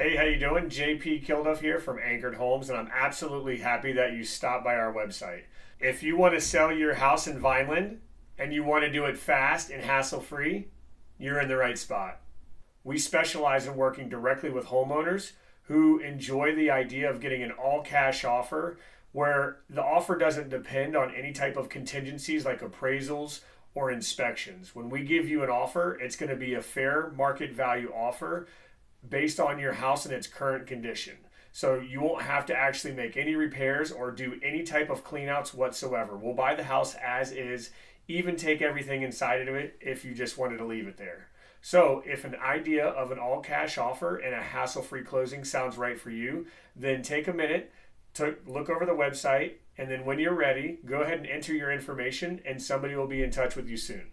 Hey, how you doing? JP Kilduff here from Anchored Homes, and I'm absolutely happy that you stopped by our website. If you want to sell your house in Vineland and you want to do it fast and hassle-free, you're in the right spot. We specialize in working directly with homeowners who enjoy the idea of getting an all-cash offer where the offer doesn't depend on any type of contingencies like appraisals or inspections. When we give you an offer, it's going to be a fair market value offer based on your house and its current condition. So you won't have to actually make any repairs or do any type of cleanouts whatsoever. We'll buy the house as is, even take everything inside of it if you just wanted to leave it there. So if an idea of an all cash offer and a hassle-free closing sounds right for you, then take a minute to look over the website, and then when you're ready, go ahead and enter your information and somebody will be in touch with you soon.